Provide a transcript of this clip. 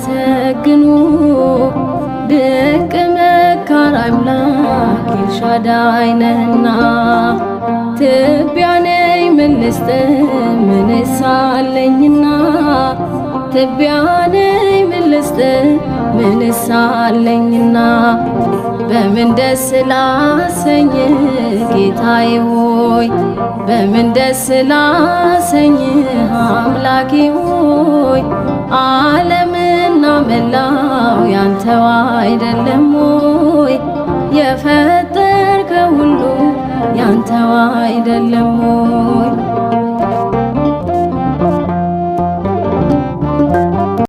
ሊያመሰግኑ ድንቅ መካር አምላክ ኤልሻዳይ ነህና ትቢያ ነኝ ምን ልስጥ ምንስ አለኝና ትቢያ ነኝ ምን ልስጥ ምንስ አለኝና በምን ደስ ላሰኝ ጌታዬ ሆይ በምን ደስ ላሰኝ አምላኬ ሆይ ዓለምና መላው ያንተው አይደለም ሆይ የፈጠርከው ሁሉ ያንተው አይደለም ሆይ